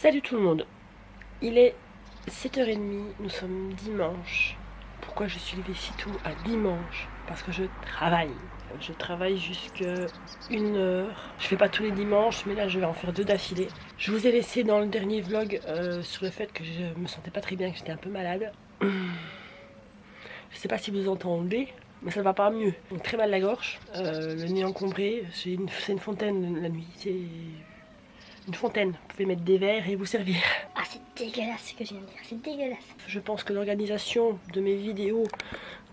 Salut tout le monde, il est 7h30, nous sommes dimanche. Pourquoi je suis levée si tôt à dimanche? Parce que je travaille. Je travaille jusqu'à 1h. Je fais pas tous les dimanches, mais là je vais en faire 2 d'affilée. Je vous ai laissé dans le dernier vlog sur le fait que je me sentais pas très bien, que j'étais un peu malade. Je sais pas si vous entendez, mais ça ne va pas mieux. Donc, très mal la gorge, le nez encombré, c'est une fontaine la nuit. C'est une fontaine, vous pouvez mettre des verres et vous servir. Ah, c'est dégueulasse ce que je viens de dire, c'est dégueulasse. Je pense que l'organisation de mes vidéos,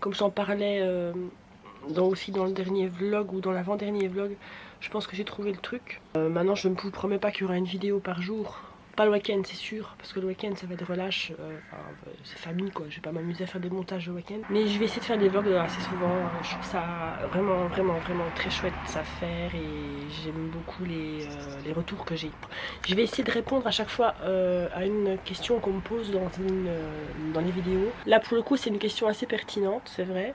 comme j'en parlais aussi dans le dernier vlog ou dans l'avant-dernier vlog, je pense que j'ai trouvé le truc. Maintenant je ne vous promets pas qu'il y aura une vidéo par jour. Pas le week-end c'est sûr, parce que le week-end ça va être relâche, c'est famille quoi, je vais pas m'amuser à faire des montages le week-end. Mais je vais essayer de faire des vlogs assez souvent, je trouve ça vraiment très chouette à faire et j'aime beaucoup les retours que j'ai. Je vais essayer de répondre à chaque fois à une question qu'on me pose dans les vidéos. Là pour le coup c'est une question assez pertinente, c'est vrai,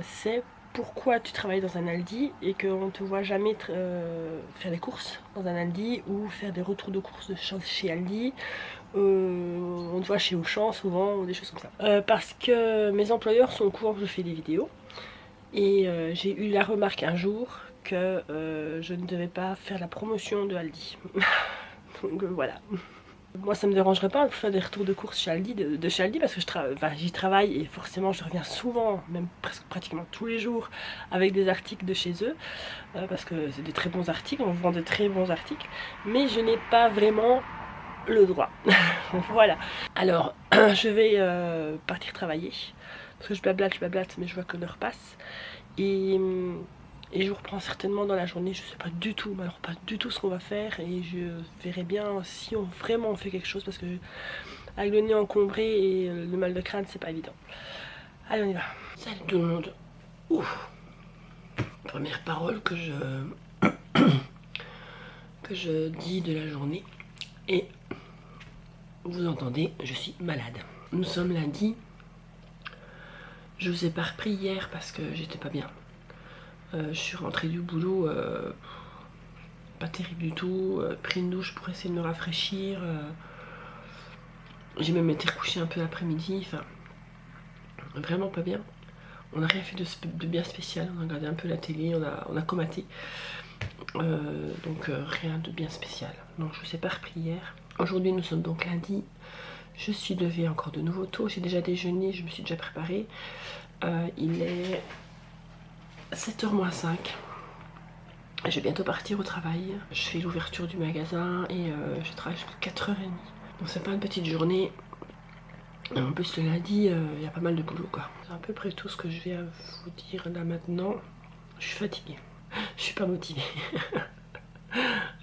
c'est pourquoi tu travailles dans un Aldi et qu'on ne te voit jamais faire des courses dans un Aldi ou faire des retours de courses chez Aldi. On te voit chez Auchan souvent ou des choses comme ça. Parce que mes employeurs sont au courant que je fais des vidéos et j'ai eu la remarque un jour que je ne devais pas faire la promotion de Aldi. Donc voilà. Moi ça me dérangerait pas de faire des retours de courses chez Aldi, de chez Aldi parce que j'y travaille et forcément je reviens souvent, même pratiquement tous les jours avec des articles de chez eux parce que c'est des très bons articles, on vend de très bons articles, mais je n'ai pas vraiment le droit. Voilà. Alors je vais partir travailler parce que je blablate mais je vois que l'heure passe et je vous reprends certainement dans la journée, je sais pas du tout, mais alors pas du tout ce qu'on va faire et je verrai bien si vraiment on fait quelque chose parce que avec le nez encombré et le mal de crâne c'est pas évident. Allez on y va. Salut tout le monde. Ouf. Première parole que je dis de la journée et vous entendez, je suis malade. Nous sommes lundi. Je vous ai pas repris hier parce que j'étais pas bien. Je suis rentrée du boulot, pas terrible du tout, pris une douche pour essayer de me rafraîchir. J'ai même été recouchée un peu l'après-midi, enfin, vraiment pas bien. On n'a rien fait de bien spécial, on a regardé un peu la télé, on a comaté. Donc rien de bien spécial. Donc je ne vous ai pas repris hier. Aujourd'hui nous sommes donc lundi. Je suis levée encore de nouveau tôt, j'ai déjà déjeuné, je me suis déjà préparée. Il est 7h moins 5. Je vais bientôt partir au travail. Je fais l'ouverture du magasin et je travaille jusqu'à 4h30. Donc c'est pas une petite journée. Et en plus le lundi, il y a pas mal de boulot quoi. C'est à peu près tout ce que je vais vous dire là maintenant. Je suis fatiguée. Je suis pas motivée.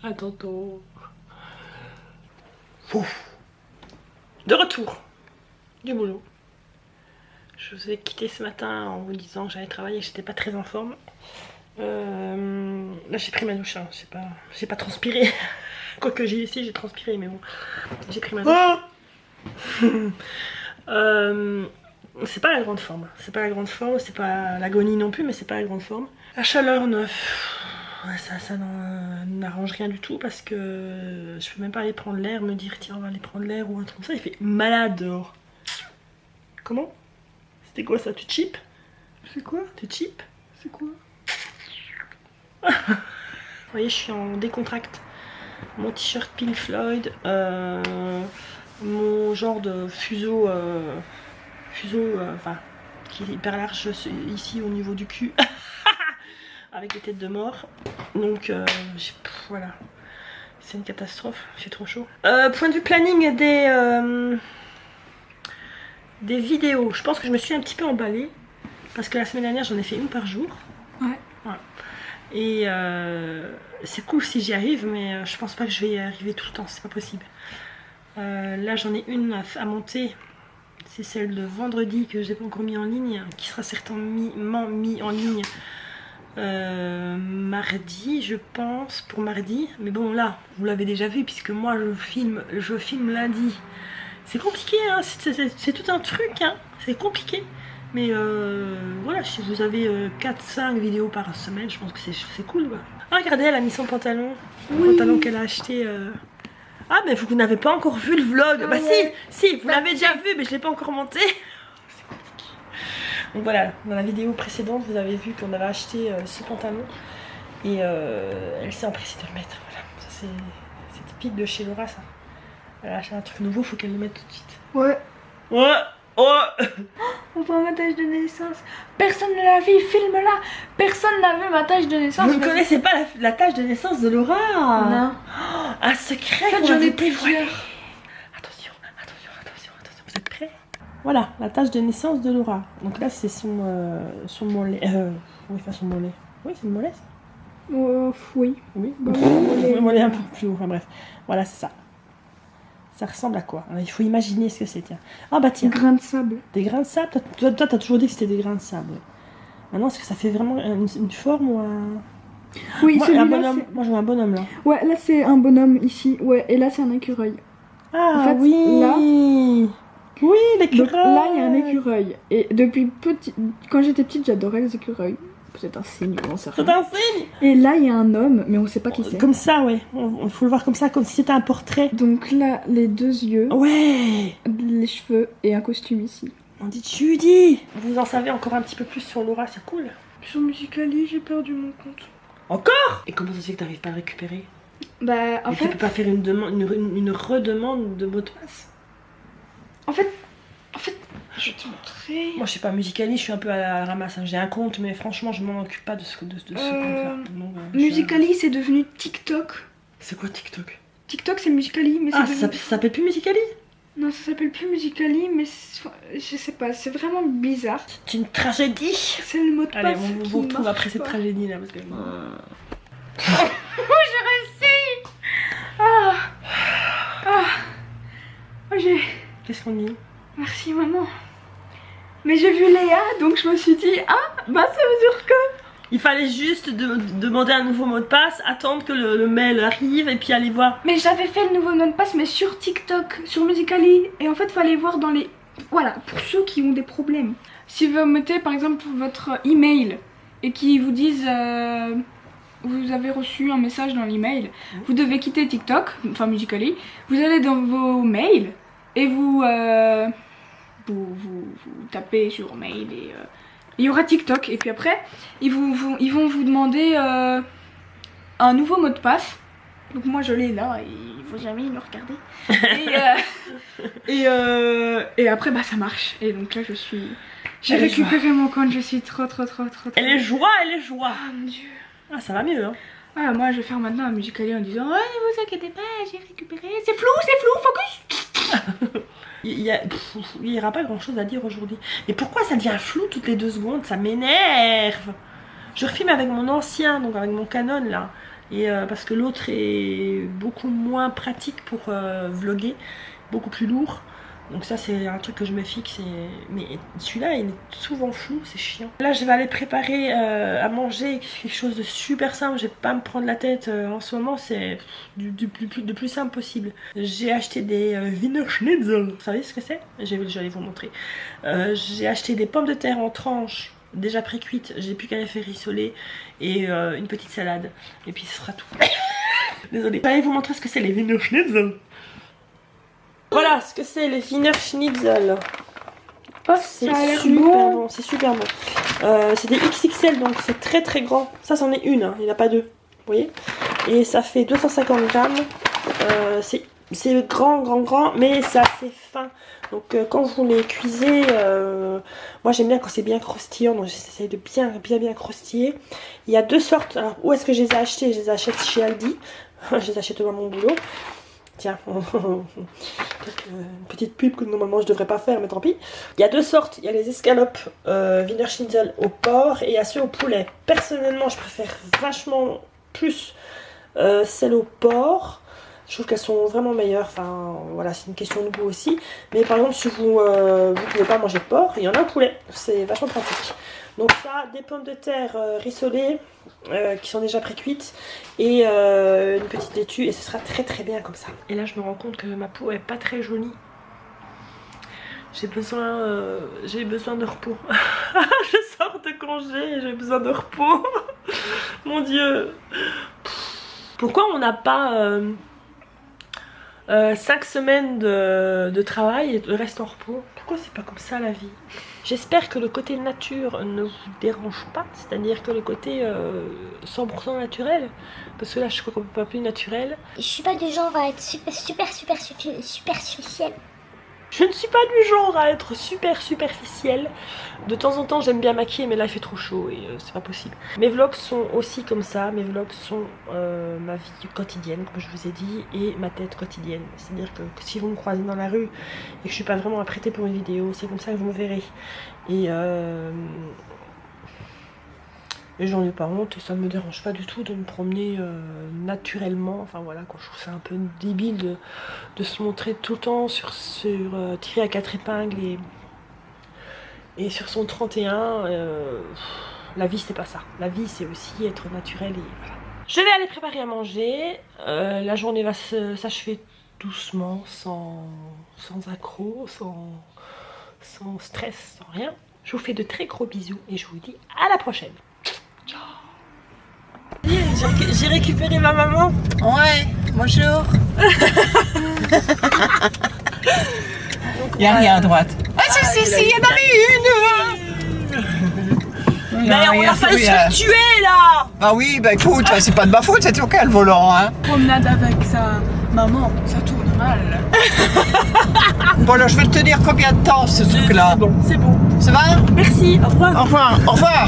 À tantôt. Ouf. De retour du boulot. Je vous ai quitté ce matin en vous disant que j'allais travailler et que j'étais pas très en forme. Là j'ai pris ma douche, hein. J'ai pas transpiré. Quoique j'ai transpiré, mais bon, j'ai pris ma douche. C'est pas la grande forme, c'est pas l'agonie non plus, mais c'est pas la grande forme. La chaleur, ça n'arrange rien du tout parce que je peux même pas aller prendre l'air, me dire tiens on va aller prendre l'air ou un truc comme ça, il fait malade dehors. Comment? C'était quoi ça? Tu cheap? C'est quoi? Tu cheap? C'est quoi? Vous voyez, je suis en décontracte. Mon t-shirt Pink Floyd, mon genre de fuseau, enfin, qui est hyper large ici au niveau du cul, avec des têtes de mort. Donc, voilà, c'est une catastrophe, c'est trop chaud. Point de vue planning des vidéos, je pense que je me suis un petit peu emballée parce que la semaine dernière j'en ai fait une par jour. Ouais. Voilà. Et c'est cool si j'y arrive, mais je pense pas que je vais y arriver tout le temps, c'est pas possible. Là j'en ai une à monter, c'est celle de vendredi que j'ai pas encore mis en ligne, qui sera certainement mis en ligne mardi je pense, pour mardi. Mais bon là, vous l'avez déjà vu puisque moi je filme lundi. C'est compliqué, hein, c'est tout un truc, hein, c'est compliqué. Mais voilà, si vous avez 4-5 vidéos par semaine, je pense que c'est cool quoi. Ah regardez, elle a mis son pantalon, le pantalon qu'elle a acheté Ah mais vous n'avez pas encore vu le vlog. Bah ouais. si, vous l'avez déjà vu mais je l'ai pas encore monté. Donc voilà, dans la vidéo précédente vous avez vu qu'on avait acheté ce pantalon. Et elle s'est empressée de le mettre. Voilà, ça c'est typique de chez Laura ça. Elle a acheté un truc nouveau, faut qu'elle le mette tout de suite. Ouais. Ouais. Oh. On voit ma tâche de naissance. Personne ne l'a vu, filme-la. Personne n'a vu ma tâche de naissance. Vous ne connaissez pas la tâche de naissance de Laura? Non. Oh, un secret. En fait, j'en ai plusieurs. Attention. Vous êtes prêts? Voilà, la tâche de naissance de Laura. Donc là, c'est son mollet. Oui, enfin son mollet. Oui, c'est le mollet ça. Oui. Oui. Bon, Le mollet un peu plus haut. Enfin bref, voilà, c'est ça. Ça ressemble à quoi? Il faut imaginer ce que c'est, tiens. Ah bah tiens. Grain de sable. Des grains de sable? Toi, t'as toujours dit que c'était des grains de sable. Maintenant, est-ce que ça fait vraiment une forme ou un... Oui, moi, celui-là, un bonhomme. Moi, je vois un bonhomme là. Ouais, là c'est un bonhomme ici. Ouais, et là c'est un écureuil. Ah En fait, oui. là- Oui, l'écureuil. Donc là il y a un écureuil. Et depuis petit, quand j'étais petite, j'adorais les écureuils. C'est un signe, on sait rien. C'est un signe. Et là il y a un homme, mais on sait pas qui c'est. Comme ça, ouais. Il faut le voir comme ça, comme si c'était un portrait. Donc là, les deux yeux, Ouais. les cheveux et un costume ici. On dit Judy. Vous en savez encore un petit peu plus sur Laura, c'est cool. Sur Musical.ly, j'ai perdu mon compte. Encore? Et comment ça se fait que t'arrives pas à le récupérer? Bah en Et tu peux pas faire une redemande de mot de passe? fait, je vais te montrer. Moi je sais pas, Musical.ly, je suis un peu à la ramasse. Hein. J'ai un compte, mais franchement je m'en occupe pas de ce compte-là. Donc, Musical.ly c'est devenu TikTok. C'est quoi TikTok? TikTok c'est Musical.ly, mais Ah, c'est ça devenu... s'appelle plus Musical.ly? Non, ça s'appelle plus Musical.ly, mais je sais pas, c'est vraiment bizarre. C'est une tragédie. C'est le mot de passe. Allez, on qui vous retrouve marche après cette pas. tragédie là. Parce que... J'ai réussi. Ah. Oh, j'ai... Qu'est-ce qu'on dit? Merci maman. Mais j'ai vu Léa, donc je me suis dit, ah, bah ça veut dire que... Il fallait juste demander un nouveau mot de passe, attendre que le mail arrive et puis aller voir. Mais j'avais fait le nouveau mot de passe, mais sur TikTok, sur Musical.ly. Et en fait, fallait voir dans les... Voilà, pour ceux qui ont des problèmes. Si vous mettez par exemple votre email et qu'ils vous disent... vous avez reçu un message dans l'email, vous devez quitter TikTok, enfin Musical.ly, vous allez dans vos mails et vous tapez sur mail et il y aura TikTok et puis après ils vont vous demander un nouveau mot de passe. Donc moi je l'ai là et il faut jamais me regarder. Et après bah ça marche et donc là j'ai récupéré mon compte, je suis trop. Elle est joie. Ah mon dieu. Ah, ça va mieux, hein. Ah, moi je vais faire maintenant un Musical.ly en disant, oh, ne vous inquiétez pas, j'ai récupéré. C'est flou, focus. Il y aura pas grand chose à dire aujourd'hui. Mais pourquoi ça devient flou toutes les 2 secondes? Ça m'énerve. Je refilme avec mon ancien, donc avec mon Canon là. Et parce que l'autre est beaucoup moins pratique pour vlogger, beaucoup plus lourd. Donc ça c'est un truc que je me fixe. Mais celui-là il est souvent flou, c'est chiant. Là je vais aller préparer à manger quelque chose de super simple. Je vais pas me prendre la tête en ce moment. C'est du plus simple possible. J'ai acheté des Wiener Schnitzel. Vous savez ce que c'est? Je vais vous montrer. J'ai acheté des pommes de terre en tranches déjà pré-cuites. J'ai plus qu'à les faire rissoler. Et une petite salade. Et puis ce sera tout. Désolée. Je vais aller vous montrer ce que c'est les Wiener Schnitzel. Voilà ce que c'est les Wiener Schnitzel. Oh, C'est ça a l'air super bon. bon, c'est super bon. C'est des XXL donc c'est très grand. Ça c'en est une, hein, il n'y en a pas deux. Vous voyez? Et ça fait 250 grammes. C'est grand, mais c'est assez fin. Donc quand vous les cuisez, moi j'aime bien quand c'est bien croustillant, donc j'essaie de bien croustiller. Il y a 2 sortes. Alors où est-ce que je les ai achetés? Je les achète chez Aldi. Je les achète dans mon boulot. Tiens, une petite pub que normalement je devrais pas faire, mais tant pis. Il y a 2 sortes, il y a les escalopes Wiener Schnitzel au porc et il y a ceux au poulet. Personnellement, je préfère vachement plus celles au porc. Je trouve qu'elles sont vraiment meilleures. Enfin, voilà, c'est une question de goût aussi. Mais par exemple, si vous pouvez pas manger de porc, il y en a au poulet. C'est vachement pratique. Donc ça, des pommes de terre rissolées qui sont déjà pré-cuites et une petite laitue et ce sera très bien comme ça. Et là, je me rends compte que ma peau est pas très jolie. J'ai besoin de repos. Je sors de congé et j'ai besoin de repos. Mon Dieu. Pourquoi on n'a pas 5 semaines de travail et le reste en repos. Pourquoi c'est pas comme ça la vie? J'espère que le côté nature ne vous dérange pas, c'est-à-dire que le côté 100% naturel, parce que là je crois qu'on peut pas plus naturel. Je suis pas du genre à être superficielle. Je ne suis pas du genre à être super superficielle. De temps en temps j'aime bien maquiller mais là il fait trop chaud et c'est pas possible. Mes vlogs sont aussi comme ça, mes vlogs sont ma vie quotidienne comme je vous ai dit et ma tête quotidienne. C'est-à-dire que si vous me croisez dans la rue et que je suis pas vraiment apprêtée pour une vidéo, c'est comme ça que vous me verrez. Et j'en ai pas honte et ça me dérange pas du tout de me promener naturellement. Enfin voilà, quand je trouve ça un peu débile de se montrer tout le temps tiré à 4 épingles et sur son 31. La vie c'est pas ça. La vie c'est aussi être naturel et voilà. Je vais aller préparer à manger. La journée va s'achever doucement, sans accroc, sans stress, sans rien. Je vous fais de très gros bisous et je vous dis à la prochaine. J'ai récupéré ma maman. Ouais, bonjour. Il n'y a rien à droite. Ah si, il y en avait une. Mais on a failli se faire tuer là. Bah oui, bah écoute, c'est pas de ma faute, c'est toi qui as le volant. Hein. Promenade avec sa maman, ça tourne mal. Bon alors je vais le tenir combien de temps ce truc là? C'est bon, c'est bon. Ça va? Merci, au revoir. Au revoir, au revoir.